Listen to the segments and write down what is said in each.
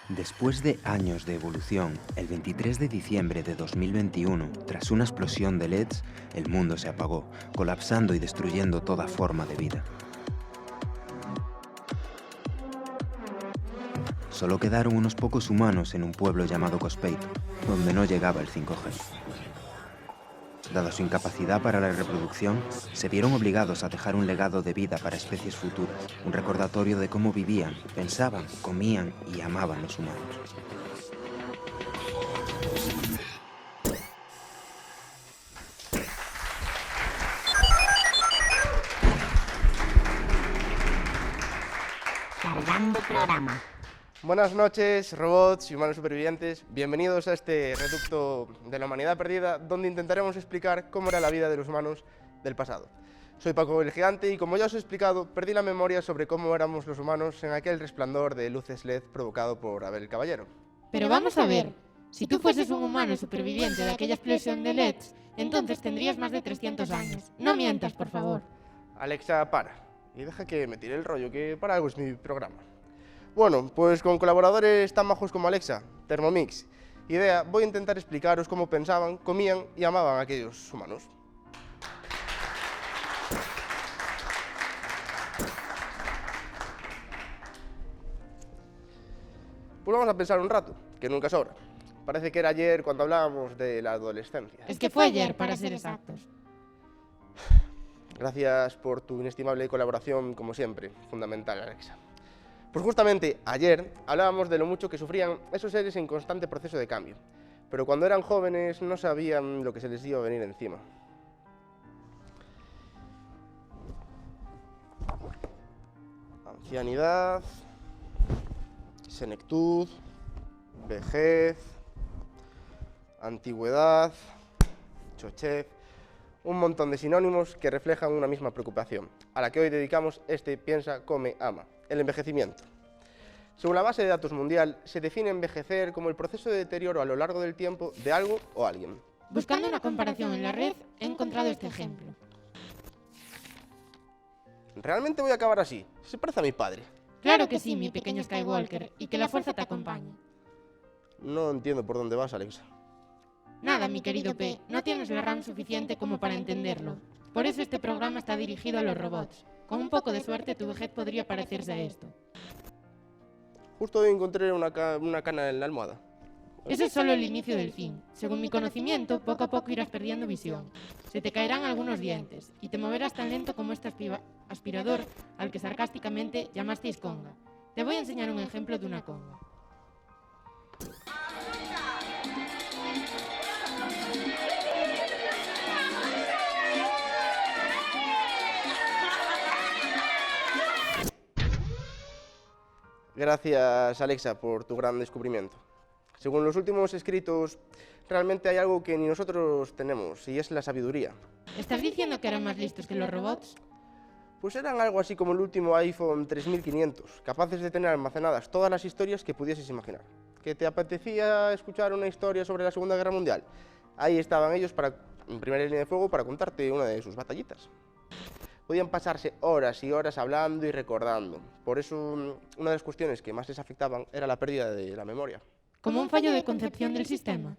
Después de años de evolución, el 23 de diciembre de 2021, tras una explosión de LEDs, el mundo se apagó, colapsando y destruyendo toda forma de vida. Solo quedaron unos pocos humanos en un pueblo llamado Cospeito, donde no llegaba el 5G. Dada su incapacidad para la reproducción, se vieron obligados a dejar un legado de vida para especies futuras, un recordatorio de cómo vivían, pensaban, comían y amaban los humanos. Cargando programa. Buenas noches, robots y humanos supervivientes. Bienvenidos a este reducto de la humanidad perdida, donde intentaremos explicar cómo era la vida de los humanos del pasado. Soy Paco el Gigante y, como ya os he explicado, perdí la memoria sobre cómo éramos los humanos en aquel resplandor de luces LED provocado por Abel el Caballero. Pero vamos a ver, si tú fueses un humano superviviente de aquella explosión de LEDs, entonces tendrías más de 300 años. No mientas, por favor. Alexa, para. Y deja que me tire el rollo, que para algo es mi programa. Bueno, pues con colaboradores tan majos como Alexa, Thermomix y Dea, voy a intentar explicaros cómo pensaban, comían y amaban a aquellos humanos. Pues vamos a pensar un rato, que nunca sobra. Parece que era ayer cuando hablábamos de la adolescencia. Es que fue ayer, para ser exactos. Gracias por tu inestimable colaboración, como siempre, fundamental, Alexa. Pues justamente ayer hablábamos de lo mucho que sufrían esos seres en constante proceso de cambio, pero cuando eran jóvenes no sabían lo que se les iba a venir encima. Ancianidad, senectud, vejez, antigüedad, chochez, un montón de sinónimos que reflejan una misma preocupación, a la que hoy dedicamos este Piensa, Come, Ama. El envejecimiento. Según la base de datos mundial, se define envejecer como el proceso de deterioro a lo largo del tiempo de algo o alguien. Buscando una comparación en la red, he encontrado este ejemplo. ¿Realmente voy a acabar así? Se parece a mi padre. Claro que sí, mi pequeño Skywalker, y que la fuerza te acompañe. No entiendo por dónde vas, Alexa. Nada, mi querido P, no tienes la RAM suficiente como para entenderlo. Por eso este programa está dirigido a los robots. Con un poco de suerte tu vejez podría parecerse a esto. Justo hoy encontré una cana en la almohada. Eso es solo el inicio del fin. Según mi conocimiento, poco a poco irás perdiendo visión. Se te caerán algunos dientes y te moverás tan lento como este aspirador al que sarcásticamente llamasteis conga. Te voy a enseñar un ejemplo de una conga. Gracias, Alexa, por tu gran descubrimiento. Según los últimos escritos, realmente hay algo que ni nosotros tenemos, y es la sabiduría. ¿Estás diciendo que eran más listos que los robots? Pues eran algo así como el último iPhone 3500, capaces de tener almacenadas todas las historias que pudieses imaginar. ¿Que te apetecía escuchar una historia sobre la Segunda Guerra Mundial? Ahí estaban ellos en primera línea de fuego para contarte una de sus batallitas. Podían pasarse horas y horas hablando y recordando. Por eso, una de las cuestiones que más les afectaban era la pérdida de la memoria. ¿Como un fallo de concepción del sistema?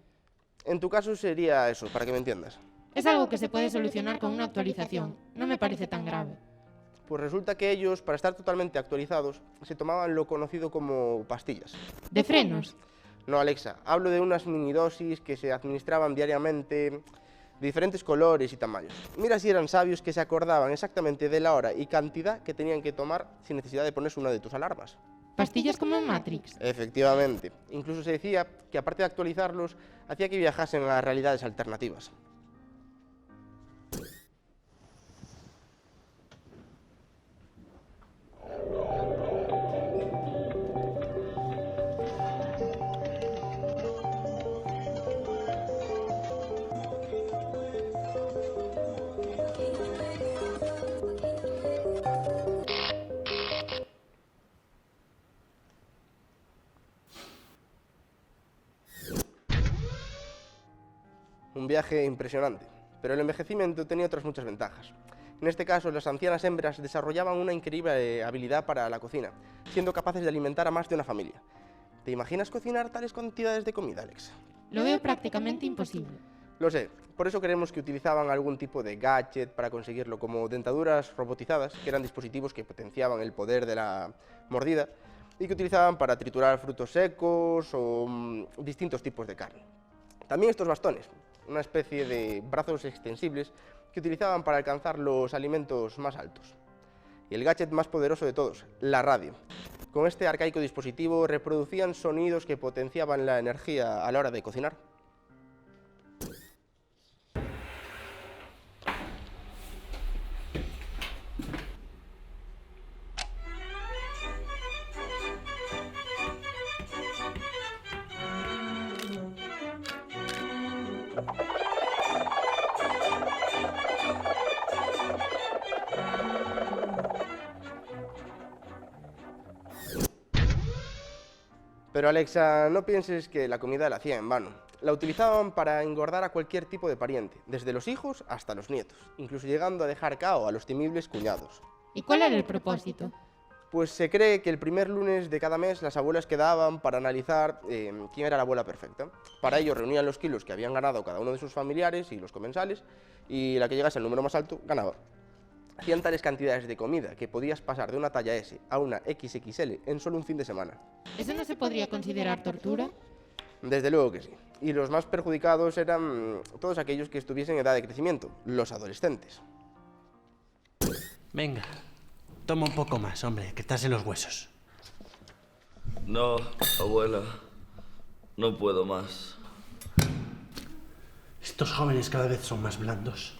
En tu caso sería eso, para que me entiendas. Es algo que se puede solucionar con una actualización. No me parece tan grave. Pues resulta que ellos, para estar totalmente actualizados, se tomaban lo conocido como pastillas. ¿De frenos? No, Alexa, hablo de unas minidosis que se administraban diariamente, de diferentes colores y tamaños. Mira si eran sabios que se acordaban exactamente de la hora y cantidad que tenían que tomar sin necesidad de ponerse una de tus alarmas. ¿Pastillas como en Matrix? Efectivamente. Incluso se decía que, aparte de actualizarlos, hacía que viajasen a realidades alternativas. Un viaje impresionante, pero el envejecimiento tenía otras muchas ventajas. En este caso, las ancianas hembras desarrollaban una increíble habilidad para la cocina, siendo capaces de alimentar a más de una familia. ¿Te imaginas cocinar tales cantidades de comida, Alex? Lo veo prácticamente imposible. Lo sé, por eso creemos que utilizaban algún tipo de gadget para conseguirlo, como dentaduras robotizadas, que eran dispositivos que potenciaban el poder de la mordida y que utilizaban para triturar frutos secos o distintos tipos de carne. También estos bastones, una especie de brazos extensibles que utilizaban para alcanzar los alimentos más altos. Y el gadget más poderoso de todos, la radio. Con este arcaico dispositivo reproducían sonidos que potenciaban la energía a la hora de cocinar. Pero Alexa, no pienses que la comida la hacía en vano. La utilizaban para engordar a cualquier tipo de pariente, desde los hijos hasta los nietos, incluso llegando a dejar cao a los temibles cuñados. ¿Y cuál era el propósito? Pues se cree que el primer lunes de cada mes las abuelas quedaban para analizar quién era la abuela perfecta. Para ello reunían los kilos que habían ganado cada uno de sus familiares y los comensales, y la que llegase al número más alto ganaba. Hacían tales cantidades de comida que podías pasar de una talla S a una XXL en solo un fin de semana. ¿Eso no se podría considerar tortura? Desde luego que sí. Y los más perjudicados eran todos aquellos que estuviesen en edad de crecimiento, los adolescentes. Venga, toma un poco más, hombre, que estás en los huesos. No, abuela, no puedo más. Estos jóvenes cada vez son más blandos.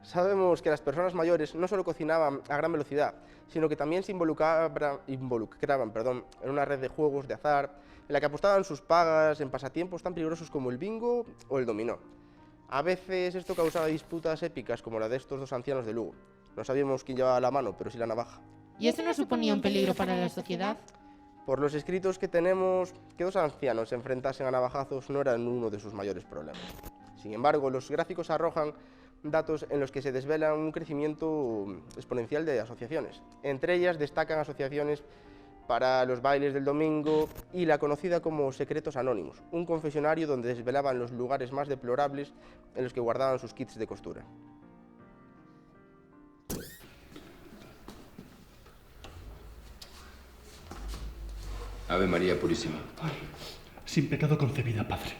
Sabemos que las personas mayores no solo cocinaban a gran velocidad, sino que también se involucraban en una red de juegos de azar, en la que apostaban sus pagas en pasatiempos tan peligrosos como el bingo o el dominó. A veces esto causaba disputas épicas como la de estos dos ancianos de Lugo. No sabíamos quién llevaba la mano, pero sí la navaja. ¿Y eso no suponía un peligro para la sociedad? Por los escritos que tenemos, que dos ancianos se enfrentasen a navajazos no eran uno de sus mayores problemas. Sin embargo, los gráficos arrojan datos en los que se desvela un crecimiento exponencial de asociaciones. Entre ellas destacan asociaciones para los bailes del domingo y la conocida como Secretos Anónimos, un confesionario donde desvelaban los lugares más deplorables en los que guardaban sus kits de costura. Ave María Purísima. Ay, sin pecado concebida, Padre.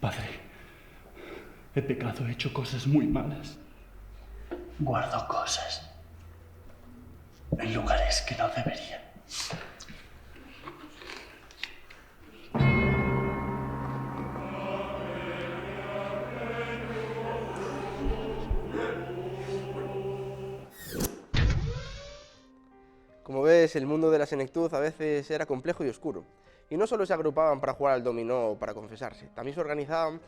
Padre, he pecado, he hecho cosas muy malas. Guardo cosas en lugares que no deberían. Como ves, el mundo de la senectud a veces era complejo y oscuro. Y no solo se agrupaban para jugar al dominó o para confesarse, también se organizaban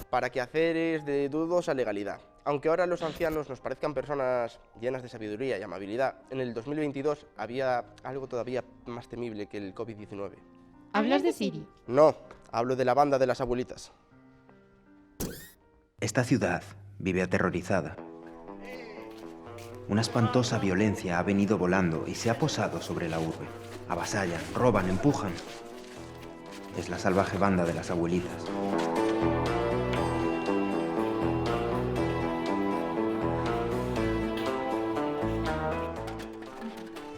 para quehaceres de dudosa legalidad. Aunque ahora los ancianos nos parezcan personas llenas de sabiduría y amabilidad, en el 2022 había algo todavía más temible que el COVID-19. ¿Hablas de Siri? No, hablo de la banda de las abuelitas. Esta ciudad vive aterrorizada. Una espantosa violencia ha venido volando y se ha posado sobre la urbe. Avasallan, roban, empujan. Es la salvaje banda de las abuelitas.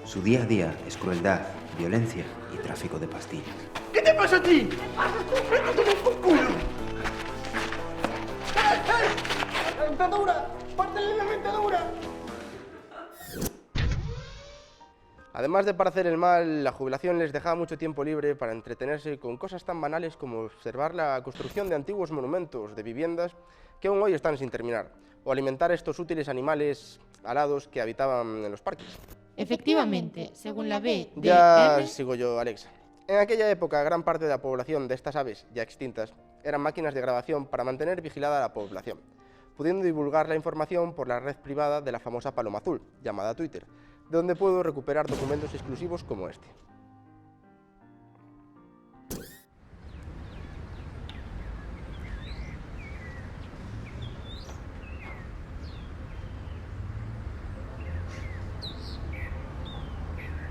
Su día a día es crueldad, violencia y tráfico de pastillas. ¿Qué te pasa a ti? ¡La dentadura! ¡Pártele la dentadura! Además de para hacer el mal, la jubilación les dejaba mucho tiempo libre para entretenerse con cosas tan banales como observar la construcción de antiguos monumentos de viviendas que aún hoy están sin terminar, o alimentar estos útiles animales alados que habitaban en los parques. Efectivamente, según la BDM... Ya sigo yo, Alexa. En aquella época, gran parte de la población de estas aves, ya extintas, eran máquinas de grabación para mantener vigilada a la población, pudiendo divulgar la información por la red privada de la famosa Paloma Azul, llamada Twitter, de donde puedo recuperar documentos exclusivos como este.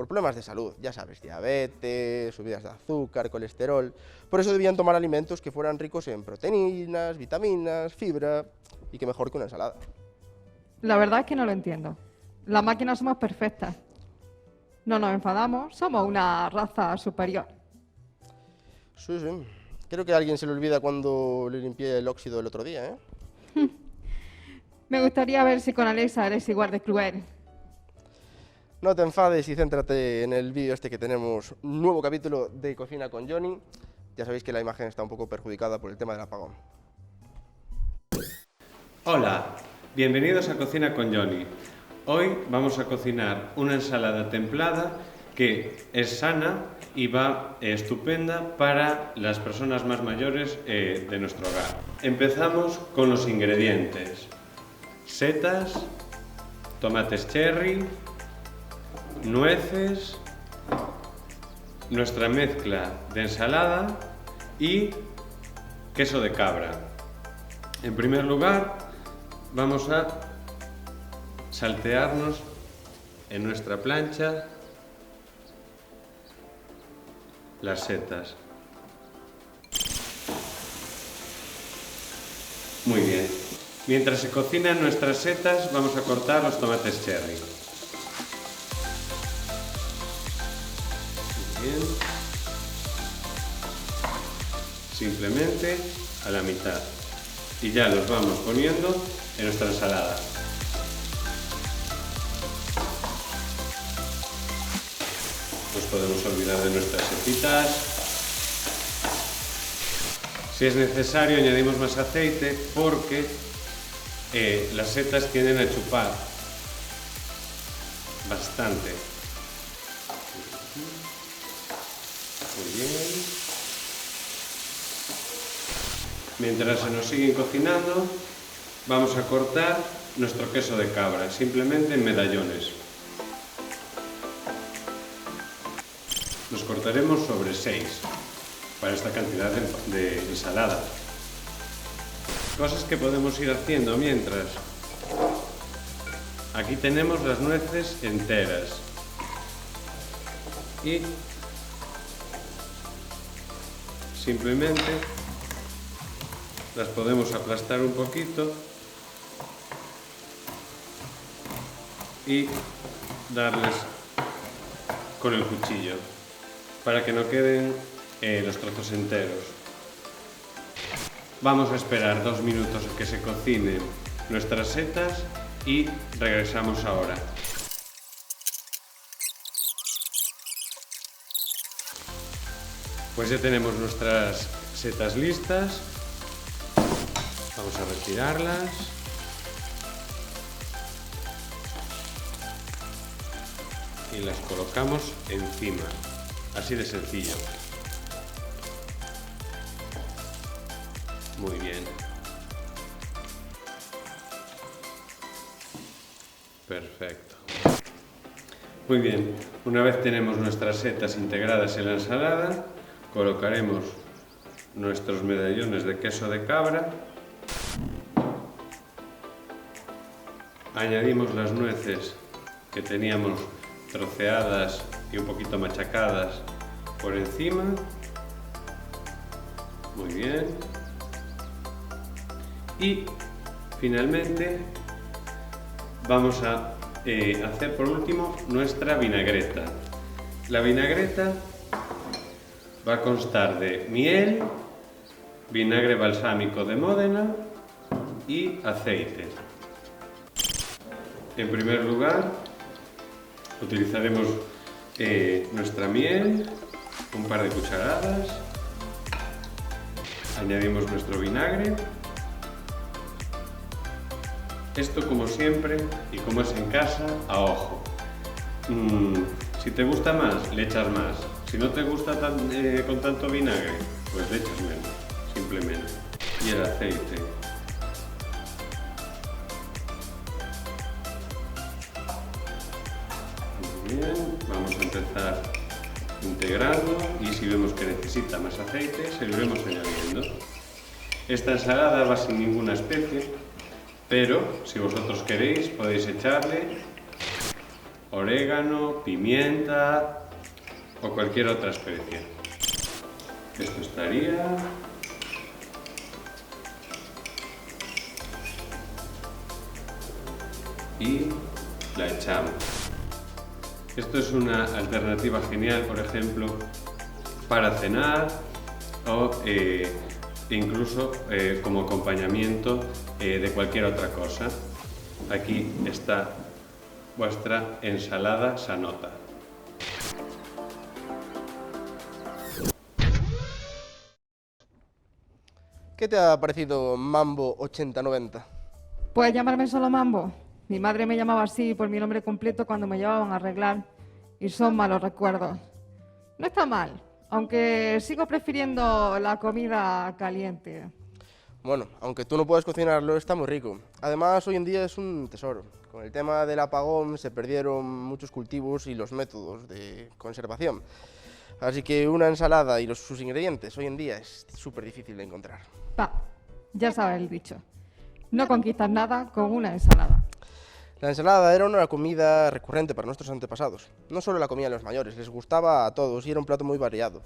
por problemas de salud, ya sabes, diabetes, subidas de azúcar, colesterol. Por eso debían tomar alimentos que fueran ricos en proteínas, vitaminas, fibra y que mejor que una ensalada. La verdad es que no lo entiendo. Las máquinas somos perfectas. No nos enfadamos, somos una raza superior. Sí. Creo que a alguien se le olvida cuando le limpié el óxido el otro día, ¿eh? Me gustaría ver si con Alexa eres igual de cruel. No te enfades y céntrate en el vídeo este que tenemos, un nuevo capítulo de Cocina con Johnny. Ya sabéis que la imagen está un poco perjudicada por el tema del apagón. Hola, bienvenidos a Cocina con Johnny. Hoy vamos a cocinar una ensalada templada que es sana y va estupenda para las personas más mayores de nuestro hogar. Empezamos con los ingredientes: setas, tomates cherry, nueces, nuestra mezcla de ensalada y queso de cabra. En primer lugar, vamos a saltearnos en nuestra plancha las setas. Muy bien. Mientras se cocinan nuestras setas, vamos a cortar los tomates cherry. Bien. Simplemente a la mitad. Y ya los vamos poniendo en nuestra ensalada. Nos podemos olvidar de nuestras setitas. Si es necesario, añadimos más aceite porque las setas tienden a chupar bastante. Muy bien. Mientras se nos siguen cocinando, vamos a cortar nuestro queso de cabra, simplemente en medallones. Los cortaremos sobre 6 para esta cantidad de ensalada. Cosas que podemos ir haciendo mientras. Aquí tenemos las nueces enteras. Y simplemente las podemos aplastar un poquito y darles con el cuchillo para que no queden los trozos enteros. Vamos a esperar 2 minutos a que se cocinen nuestras setas y regresamos ahora. Pues ya tenemos nuestras setas listas. Vamos a retirarlas. Y las colocamos encima. Así de sencillo. Muy bien. Perfecto. Muy bien. Una vez tenemos nuestras setas integradas en la ensalada, colocaremos nuestros medallones de queso de cabra. Añadimos las nueces que teníamos troceadas y un poquito machacadas por encima. Muy bien. Y finalmente vamos a hacer por último nuestra vinagreta. La vinagreta va a constar de miel, vinagre balsámico de Módena y aceite. En primer lugar, utilizaremos nuestra miel, un par de cucharadas, añadimos nuestro vinagre. Esto, como siempre, y como es en casa, a ojo. Si te gusta más, le echas más. Si no te gusta con tanto vinagre, pues le echas menos, simplemente. Y el aceite. Muy bien, vamos a empezar integrando y si vemos que necesita más aceite, seguiremos añadiendo. Esta ensalada va sin ninguna especie, pero si vosotros queréis podéis echarle orégano, pimienta o cualquier otra especia. Esto estaría... y la echamos. Esto es una alternativa genial, por ejemplo, para cenar o incluso como acompañamiento de cualquier otra cosa. Aquí está vuestra ensalada sanota. ¿Qué te ha parecido Mambo 8090? ¿Puedes llamarme solo Mambo? Mi madre me llamaba así por mi nombre completo cuando me llevaban a arreglar y son malos recuerdos. No está mal, aunque sigo prefiriendo la comida caliente. Bueno, aunque tú no puedas cocinarlo, está muy rico. Además, hoy en día es un tesoro. Con el tema del apagón se perdieron muchos cultivos y los métodos de conservación. Así que una ensalada y sus ingredientes hoy en día es súper difícil de encontrar. Ya sabes el dicho. No conquistas nada con una ensalada. La ensalada era una comida recurrente para nuestros antepasados. No solo la comían los mayores, les gustaba a todos y era un plato muy variado.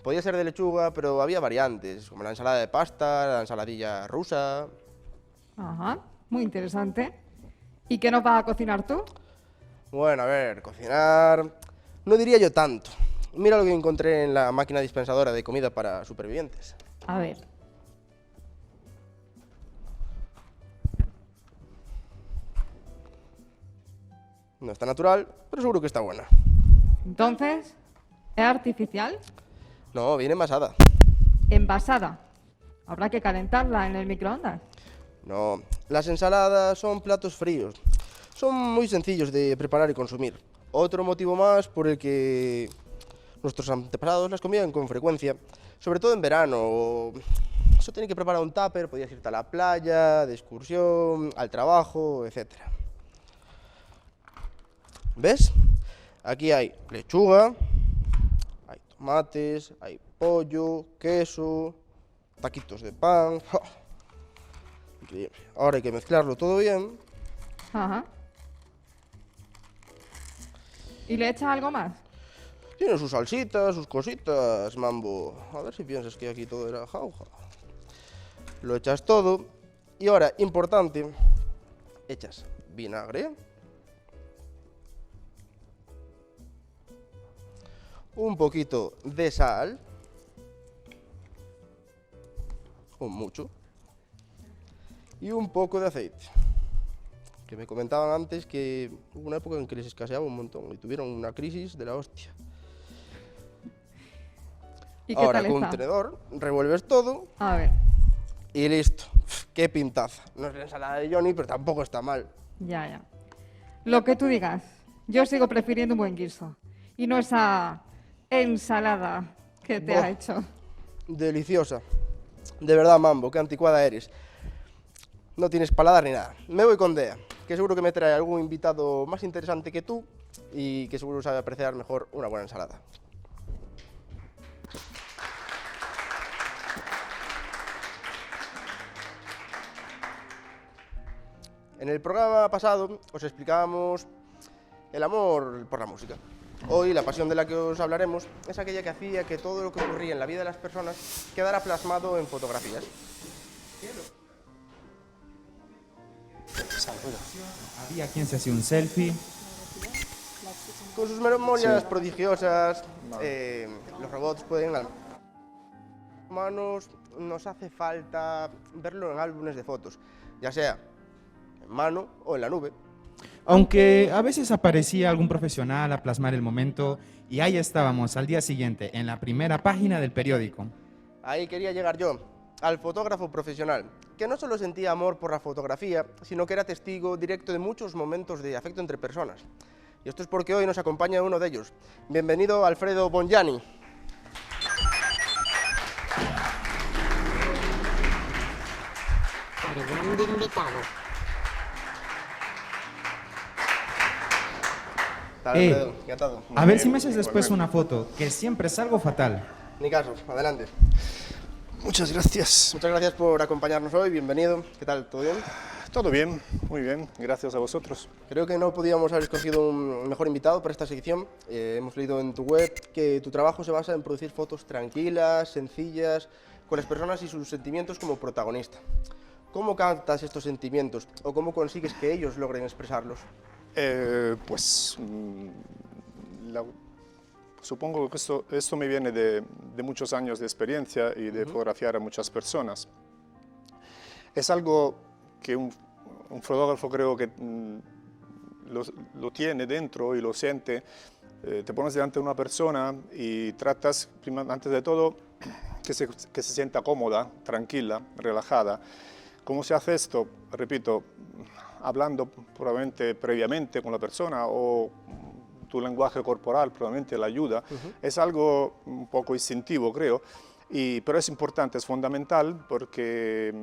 Podía ser de lechuga, pero había variantes, como la ensalada de pasta, la ensaladilla rusa... Ajá, muy interesante. ¿Y qué nos vas a cocinar tú? Bueno, a ver, cocinar... no diría yo tanto. Mira lo que encontré en la máquina dispensadora de comida para supervivientes. A ver. No está natural, pero seguro que está buena. Entonces, ¿es artificial? No, viene envasada. Envasada. Habrá que calentarla en el microondas. No, las ensaladas son platos fríos. Son muy sencillos de preparar y consumir. Otro motivo más por el que nuestros antepasados las comían con frecuencia, sobre todo en verano. Eso tiene que preparar un tupper, podías irte a la playa, de excursión, al trabajo, etc. ¿Ves? Aquí hay lechuga, hay tomates, hay pollo, queso, taquitos de pan. ¡Oh! Increíble. Ahora hay que mezclarlo todo bien. Ajá. ¿Y le echas algo más? Tiene sus salsitas, sus cositas, Mambo. A ver si piensas que aquí todo era jauja. Lo echas todo. Y ahora, importante, echas vinagre, un poquito de sal, o mucho, y un poco de aceite. Que me comentaban antes que hubo una época en que les escaseaba un montón y tuvieron una crisis de la hostia. ¿Y qué ahora tal con está? un tenedor revuelves todo. A ver. Y listo. ¡Qué pintaza! No es la ensalada de Johnny, pero tampoco está mal. Ya. Lo que tú digas. Yo sigo prefiriendo un buen guiso. Y no esa ensalada que te ha hecho. Deliciosa. De verdad, Mambo, qué anticuada eres. No tienes paladar ni nada. Me voy con Dea, que seguro que me trae algún invitado más interesante que tú y que seguro sabe apreciar mejor una buena ensalada. En el programa pasado os explicábamos el amor por la música. Hoy la pasión de la que os hablaremos es aquella que hacía que todo lo que ocurría en la vida de las personas quedara plasmado en fotografías. Había quien se hacía un selfie. Con sus memorias prodigiosas, los robots pueden... Humanos nos hace falta verlo en álbumes de fotos, ya sea en mano o en la nube. Aunque a veces aparecía algún profesional a plasmar el momento y ahí estábamos al día siguiente en la primera página del periódico. Ahí quería llegar yo, al fotógrafo profesional, que no solo sentía amor por la fotografía, sino que era testigo directo de muchos momentos de afecto entre personas. Y esto es porque hoy nos acompaña uno de ellos. Bienvenido, Alfredo Bongiani. Grande invitado. Alfredo, encantado. A ver si me haces después una foto, que siempre es algo fatal. Ni caso, adelante. Muchas gracias. Muchas gracias por acompañarnos hoy, bienvenido. ¿Qué tal? ¿Todo bien? Todo bien, muy bien, gracias a vosotros. Creo que no podíamos haber escogido un mejor invitado para esta sección. Hemos leído en tu web que tu trabajo se basa en producir fotos tranquilas, sencillas, con las personas y sus sentimientos como protagonista. ¿Cómo captas estos sentimientos o cómo consigues que ellos logren expresarlos? Supongo que esto me viene de muchos años de experiencia y de fotografiar a muchas personas. Es algo que un fotógrafo creo que lo tiene dentro y lo siente. Te pones delante de una persona y tratas, antes de todo, que se sienta cómoda, tranquila, relajada. ¿Cómo se hace esto? Repito, hablando probablemente previamente con la persona o tu lenguaje corporal probablemente la ayuda. Es algo un poco instintivo, creo, pero es importante, es fundamental porque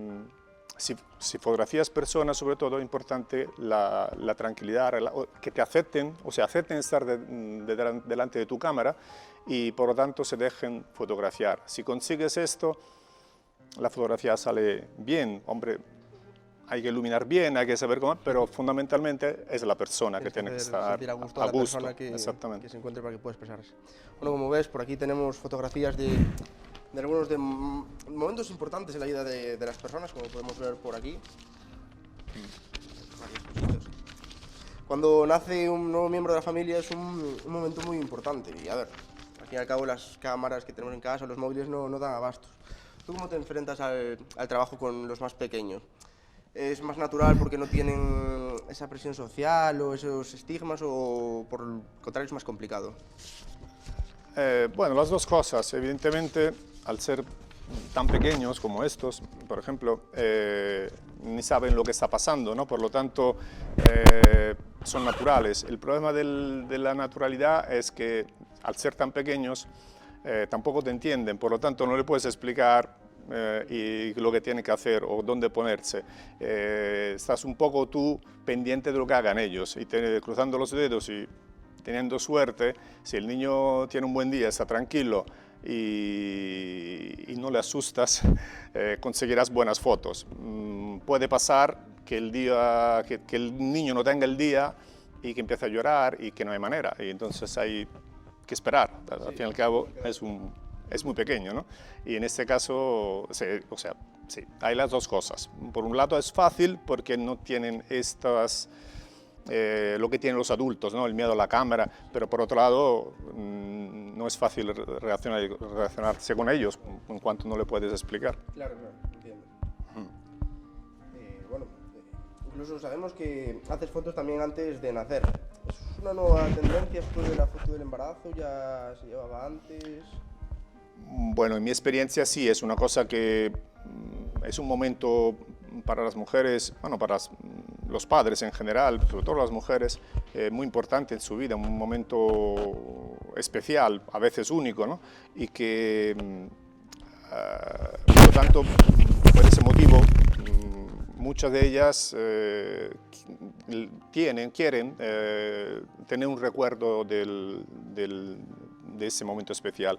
si fotografías personas, sobre todo es importante la tranquilidad, que te acepten, o sea, acepten estar delante de tu cámara y por lo tanto se dejen fotografiar. Si consigues esto, la fotografía sale bien. Hombre, hay que iluminar bien, hay que saber cómo, pero fundamentalmente es la persona que tiene que estar a gusto. La persona que se encuentre para que pueda expresarse. Bueno, como ves, por aquí tenemos fotografías de algunos de momentos importantes en la vida de las personas, como podemos ver por aquí. Cuando nace un nuevo miembro de la familia es un momento muy importante. Y a ver, al fin y al cabo las cámaras que tenemos en casa, los móviles no dan abastos. ¿Tú cómo te enfrentas al trabajo con los más pequeños? ¿Es más natural porque no tienen esa presión social o esos estigmas o por el contrario es más complicado? Bueno, las dos cosas. Evidentemente, al ser tan pequeños como estos, por ejemplo, ni saben lo que está pasando, ¿no? Por lo tanto, son naturales. El problema de la naturalidad es que al ser tan pequeños tampoco te entienden, por lo tanto no le puedes explicar y lo que tiene que hacer o dónde ponerse. Estás un poco tú pendiente de lo que hagan ellos y cruzando los dedos y teniendo suerte. Si el niño tiene un buen día, está tranquilo y no le asustas, conseguirás buenas fotos. Puede pasar que el niño no tenga el día y que empiece a llorar y que no hay manera, y entonces hay que esperar. Al fin y al cabo es muy pequeño, ¿no? Y en este caso, sí, hay las dos cosas. Por un lado es fácil porque no tienen lo que tienen los adultos, ¿no? El miedo a la cámara, pero por otro lado no es fácil relacionarse con ellos en cuanto no le puedes explicar. Claro, entiendo. Bueno, incluso sabemos que haces fotos también antes de nacer. ¿Es una nueva tendencia esto de la foto del embarazo? ¿Ya se llevaba antes? Bueno, en mi experiencia sí, es una cosa que es un momento para las mujeres, bueno, para los padres en general, sobre todo las mujeres, muy importante en su vida, un momento especial, a veces único, ¿no? Y que, por lo tanto, por ese motivo, muchas de ellas quieren tener un recuerdo de ese momento especial.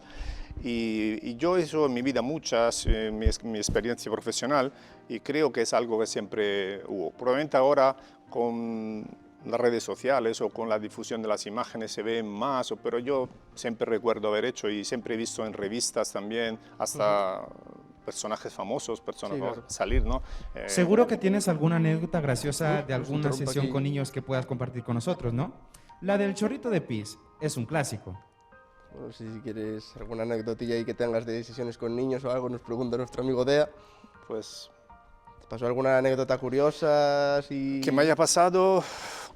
Y yo he hecho en mi vida muchas, mi experiencia profesional, y creo que es algo que siempre hubo. Probablemente ahora con las redes sociales o con la difusión de las imágenes se ve más, pero yo siempre recuerdo haber hecho y siempre he visto en revistas también, hasta personajes famosos, salir, ¿no? Seguro que tienes alguna anécdota graciosa de alguna sesión con niños que puedas compartir con nosotros, ¿no? La del chorrito de pis es un clásico. No sé si quieres alguna anécdotilla ahí que tengas de sesiones con niños o algo, nos pregunta nuestro amigo Dea. Pues, ¿te pasó alguna anécdota curiosa? Que me haya pasado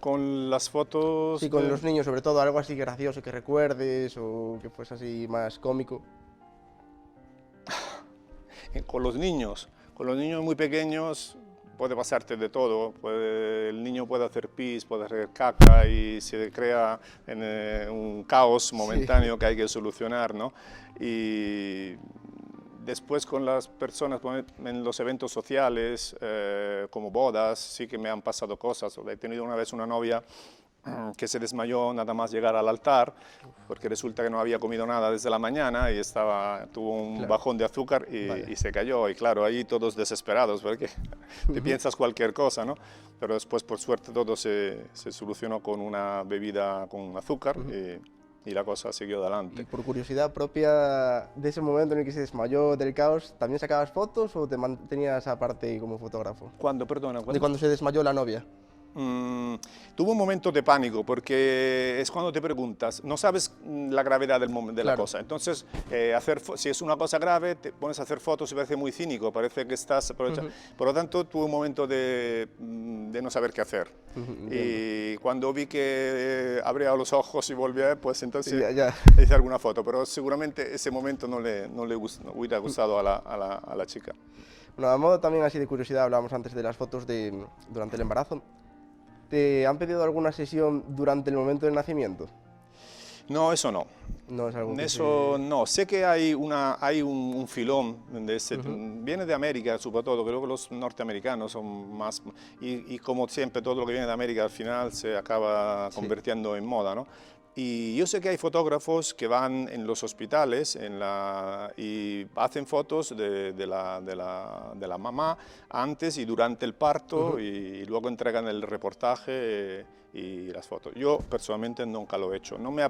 con las fotos. Sí, con los niños, sobre todo, algo así gracioso que recuerdes o que fuese así más cómico. Con los niños muy pequeños puede pasarte de todo. El niño puede hacer pis, puede hacer caca y se crea un caos momentáneo que hay que solucionar, ¿no? Y después con las personas en los eventos sociales, como bodas, sí que me han pasado cosas. He tenido una vez una novia que se desmayó nada más llegar al altar, porque resulta que no había comido nada desde la mañana y tuvo un bajón de azúcar y se cayó. Y claro, ahí todos desesperados, porque te piensas cualquier cosa, ¿no? Pero después, por suerte, todo se solucionó con una bebida con azúcar y la cosa siguió adelante. Y por curiosidad propia de ese momento en el que se desmayó, del caos, ¿también sacabas fotos o te mantenías aparte como fotógrafo? ¿Cuándo, perdona? De cuando se desmayó la novia. Tuvo un momento de pánico porque es cuando te preguntas, no sabes la gravedad de la cosa. Entonces, si es una cosa grave, te pones a hacer fotos y parece muy cínico, parece que estás aprovechando. Por lo tanto, tuve un momento de no saber qué hacer. Y cuando vi que abría los ojos y volvía, pues entonces hice alguna foto. Pero seguramente ese momento no le hubiera gustado a la chica. Bueno, a modo también así de curiosidad, hablábamos antes de las fotos durante el embarazo. ¿Te han pedido alguna sesión durante el momento del nacimiento? No, eso no. No es algo que eso no. Sé que hay un filón, viene de América, sobre todo, creo que los norteamericanos son más, y como siempre todo lo que viene de América al final se acaba convirtiendo en moda, ¿no? Y yo sé que hay fotógrafos que van en los hospitales y hacen fotos de la mamá antes y durante el parto y luego entregan el reportaje y las fotos. Yo personalmente nunca lo he hecho. No me ha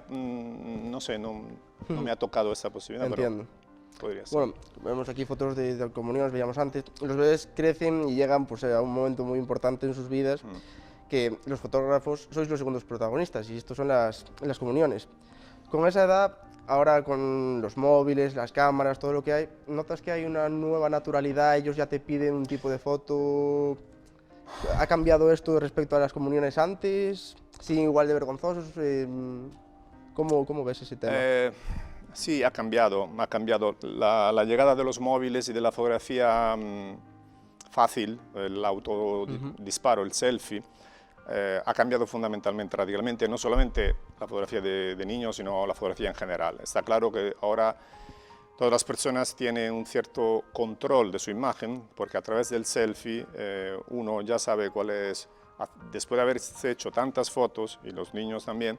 tocado esa posibilidad, Entiendo. Pero podría ser. Bueno, vemos aquí fotos de comuniones, veíamos antes. Los bebés crecen y llegan pues, a un momento muy importante en sus vidas. Que los fotógrafos sois los segundos protagonistas y estos son las comuniones. Con esa edad, ahora con los móviles, las cámaras, todo lo que hay, ¿notas que hay una nueva naturalidad? Ellos ya te piden un tipo de foto. ¿Ha cambiado esto respecto a las comuniones antes? ¿Siguen igual de vergonzosos? ¿Cómo ves ese tema? Sí, ha cambiado. La llegada de los móviles y de la fotografía fácil, el autodisparo, el selfie, ha cambiado fundamentalmente, radicalmente, no solamente la fotografía de niños, sino la fotografía en general. Está claro que ahora todas las personas tienen un cierto control de su imagen, porque a través del selfie uno ya sabe cuál es, después de haberse hecho tantas fotos, y los niños también,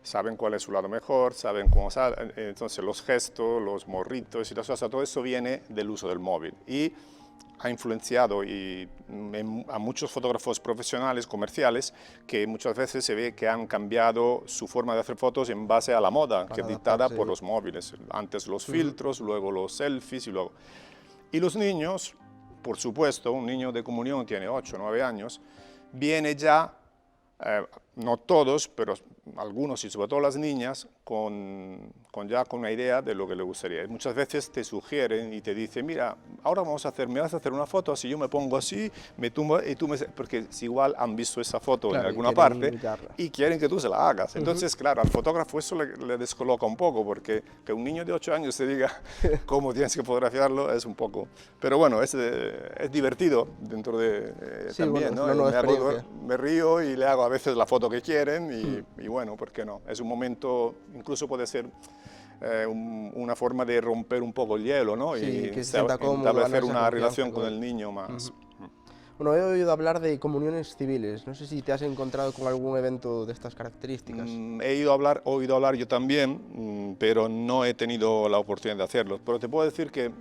saben cuál es su lado mejor, saben cómo sale, entonces los gestos, los morritos y las cosas, todo eso viene del uso del móvil. Y ha influenciado a muchos fotógrafos profesionales, comerciales, que muchas veces se ve que han cambiado su forma de hacer fotos en base a la moda, que es dictada por los móviles. Antes los filtros, luego los selfies y los niños, por supuesto, un niño de comunión tiene 8 o 9 años, viene ya, no todos, pero algunos y sobre todo las niñas, ya con una idea de lo que le gustaría. Y muchas veces te sugieren y te dicen, mira, ahora me vas a hacer una foto, así yo me pongo así, me tumbo y tú porque si igual han visto esa foto en alguna parte y quieren que tú se la hagas. Entonces, claro, al fotógrafo eso le descoloca un poco, porque que un niño de 8 años te diga cómo tienes que fotografiarlo es un poco... Pero bueno, es divertido dentro de también, bueno, ¿no? Me río y le hago a veces la foto que quieren y bueno, ¿por qué no? Es un momento, incluso puede ser una forma de romper un poco el hielo, ¿no? Sí, y que se sienta cómodo, establecer una relación con el niño más. Bueno, he oído hablar de comuniones civiles. No sé si te has encontrado con algún evento de estas características. He oído hablar yo también, pero no he tenido la oportunidad de hacerlo. Pero te puedo decir que,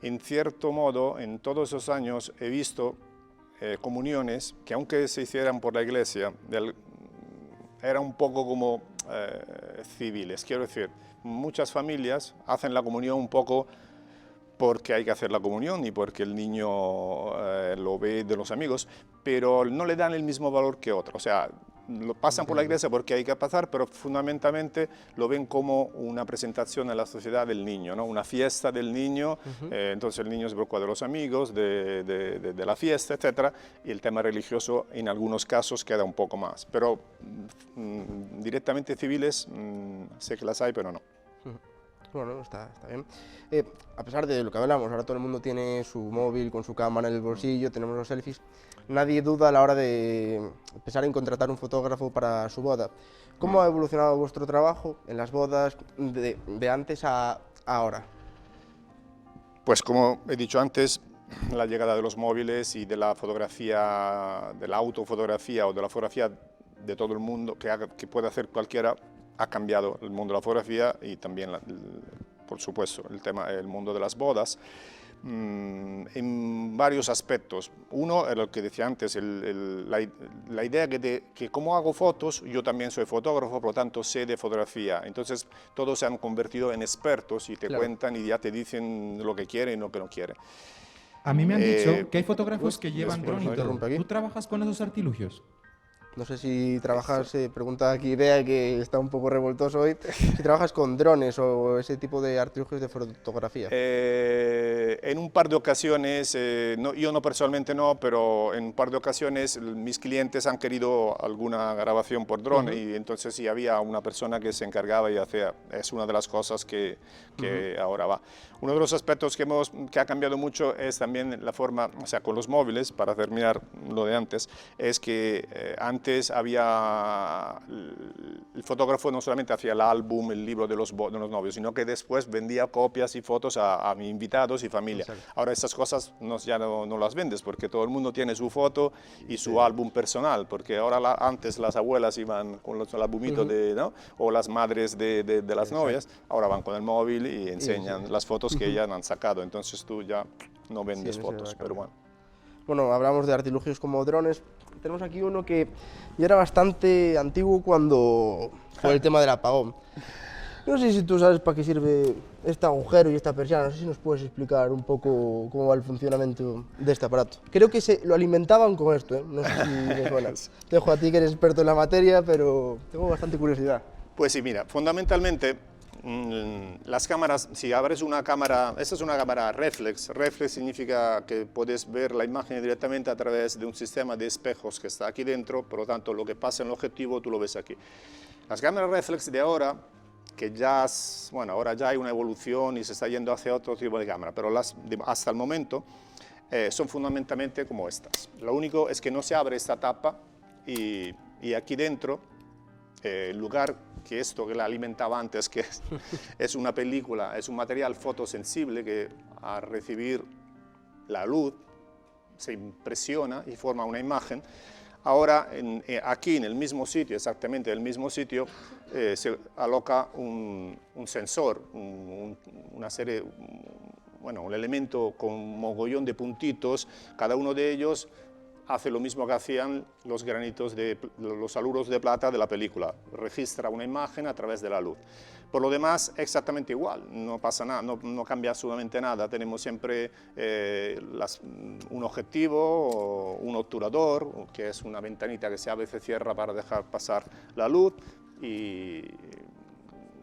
en cierto modo, en todos esos años he visto comuniones que, aunque se hicieran por la iglesia, eran un poco como civiles. Quiero decir, muchas familias hacen la comunión un poco porque hay que hacer la comunión y porque el niño lo ve de los amigos, pero no le dan el mismo valor que otros. O sea, lo pasan por la iglesia porque hay que pasar, pero fundamentalmente lo ven como una presentación a la sociedad del niño, ¿no? Una fiesta del niño, entonces el niño se preocupa de los amigos, de la fiesta, etc. Y el tema religioso en algunos casos queda un poco más. Pero directamente civiles sé que las hay, pero no. Bueno, está bien. A pesar de lo que hablamos, ahora todo el mundo tiene su móvil con su cámara en el bolsillo, tenemos los selfies. Nadie duda a la hora de empezar en contratar un fotógrafo para su boda. ¿Cómo ha evolucionado vuestro trabajo en las bodas de antes a ahora? Pues como he dicho antes, la llegada de los móviles y de la fotografía, de la autofotografía o de la fotografía de todo el mundo, que puede hacer cualquiera, ha cambiado el mundo de la fotografía y también, por supuesto, el mundo de las bodas. En varios aspectos. Uno es lo que decía antes, la idea que como hago fotos, yo también soy fotógrafo, por lo tanto sé de fotografía. Entonces todos se han convertido en expertos y te cuentan y ya te dicen lo que quieren y lo que no quieren. A mí me han dicho que hay fotógrafos que llevan dron y todo. ¿Tú trabajas con esos artilugios? No sé si trabajas, pregunta aquí Bea, que está un poco revoltoso hoy, si trabajas con drones o ese tipo de artilugios de fotografía. En un par de ocasiones, yo no personalmente no, pero en un par de ocasiones mis clientes han querido alguna grabación por dron y entonces sí había una persona que se encargaba y hacía, es una de las cosas que ahora va. Uno de los aspectos que ha cambiado mucho es también la forma, o sea, con los móviles, para terminar lo de antes, es que antes había, el fotógrafo no solamente hacía el álbum, el libro de los novios, sino que después vendía copias y fotos a mis invitados y familia. Exacto. Ahora estas cosas ya no las vendes porque todo el mundo tiene su foto y su álbum personal, porque ahora antes las abuelas iban con el albumito ¿no? O las madres de las novias, ahora van con el móvil y enseñan las fotos que ya han sacado, entonces tú ya no vendes fotos, pero bueno. Bueno, hablamos de artilugios como drones. Tenemos aquí uno que ya era bastante antiguo cuando fue el tema del apagón. No sé si tú sabes para qué sirve este agujero y esta persiana, no sé si nos puedes explicar un poco cómo va el funcionamiento de este aparato. Creo que lo alimentaban con esto, no sé si me suena. Te dejo a ti que eres experto en la materia, pero tengo bastante curiosidad. Pues sí, mira, fundamentalmente las cámaras, si abres una cámara, esta es una cámara reflex. Reflex significa que puedes ver la imagen directamente a través de un sistema de espejos que está aquí dentro, por lo tanto lo que pasa en el objetivo tú lo ves aquí. Las cámaras reflex de ahora, que ya, bueno, ahora ya hay una evolución y se está yendo hacia otro tipo de cámara, pero hasta el momento son fundamentalmente como estas. Lo único es que no se abre esta tapa y aquí dentro, en lugar que esto que la alimentaba antes, que es una película, es un material fotosensible que al recibir la luz se impresiona y forma una imagen. Ahora aquí en el mismo sitio, exactamente en el mismo sitio, se aloca un sensor, una serie, bueno, un elemento con un mogollón de puntitos, cada uno de ellos hace lo mismo que hacían los granitos los aluros de plata de la película, registra una imagen a través de la luz. Por lo demás, exactamente igual, no pasa nada, no cambia absolutamente nada. Tenemos siempre un objetivo, un obturador, que es una ventanita que se abre y se cierra para dejar pasar la luz. Y,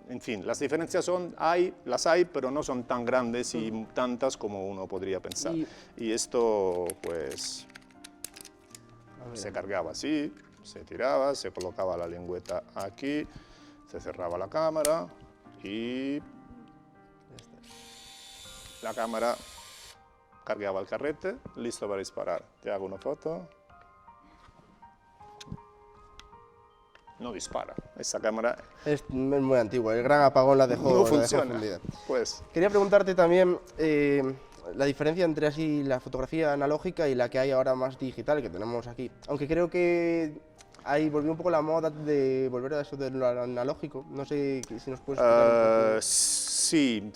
en fin, las diferencias las hay, pero no son tan grandes y tantas como uno podría pensar. Y esto, pues, se cargaba así, se tiraba, se colocaba la lengüeta aquí, se cerraba la cámara y la cámara cargaba el carrete, listo para disparar. Te hago una foto. No dispara. Esta cámara es muy antigua, el gran apagón la dejó, no funciona. Pues. Quería preguntarte también la diferencia entre así la fotografía analógica y la que hay ahora más digital que tenemos aquí. Aunque creo que ahí volvió un poco la moda de volver a eso de lo analógico. No sé si nos puedes explicar un poco. Sí,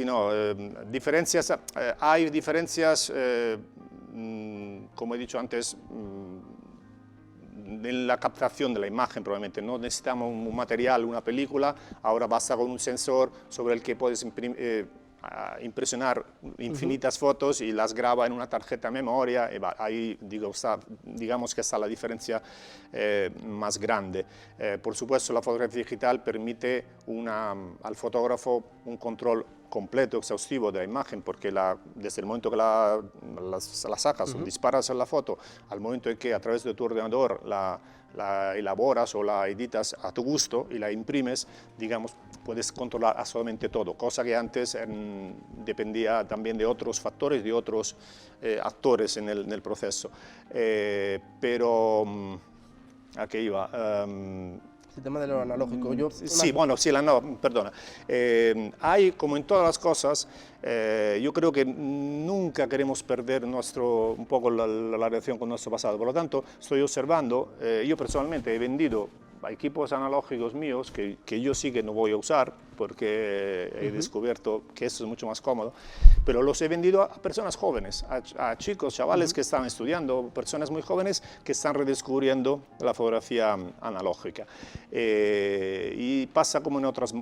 no. Hay diferencias, como he dicho antes, en la captación de la imagen. Probablemente no necesitamos un material, una película, ahora basta con un sensor sobre el que puedes impresionar infinitas fotos y las graba en una tarjeta de memoria. Ahí digamos que está la diferencia más grande. Por supuesto, la fotografía digital permite al fotógrafo un control completo, exhaustivo de la imagen, porque desde el momento que la sacas o disparas en la foto, al momento en que a través de tu ordenador la elaboras o la editas a tu gusto y la imprimes, digamos, puedes controlar absolutamente todo, cosa que antes dependía también de otros factores, de otros actores en el proceso. Pero, ¿a qué iba? el tema de lo analógico. Yo, Sí, bueno, sí, perdona. Hay, como en todas las cosas, yo creo que nunca queremos perder un poco la relación con nuestro pasado. Por lo tanto, estoy observando, yo personalmente he vendido equipos analógicos míos que yo sí que no voy a usar porque he descubierto que eso es mucho más cómodo, pero los he vendido a personas jóvenes, a chicos, chavales que están estudiando, personas muy jóvenes que están redescubriendo la fotografía analógica. Y pasa como en otros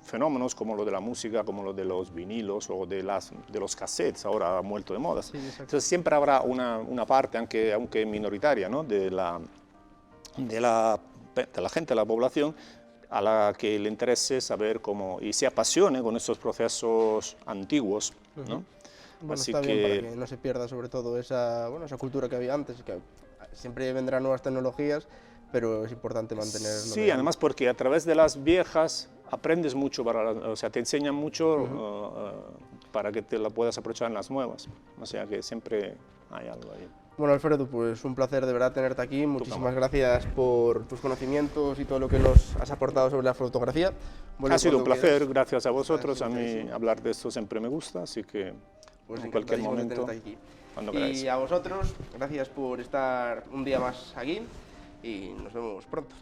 fenómenos, como lo de la música, como lo de los vinilos o de los cassettes, ahora ha vuelto de moda. Sí, entonces siempre habrá una parte, aunque minoritaria, ¿no? de la gente, de la población, a la que le interese saber cómo, y se apasione con estos procesos antiguos, ¿no? Bueno, Así está que... bien para que no se pierda sobre todo esa cultura que había antes, que siempre vendrán nuevas tecnologías, pero es importante mantener... Sí, además porque a través de las viejas aprendes mucho, o sea, te enseñan mucho para que te la puedas aprovechar en las nuevas, o sea que siempre hay algo ahí. Bueno, Alfredo, pues un placer de verdad tenerte aquí. Muchísimas gracias por tus conocimientos y todo lo que nos has aportado sobre la fotografía. Ha sido un placer, gracias a vosotros. A mí hablar de esto siempre me gusta, así que pues en cualquier momento, cuando queráis. Y a vosotros, gracias por estar un día más aquí y nos vemos pronto.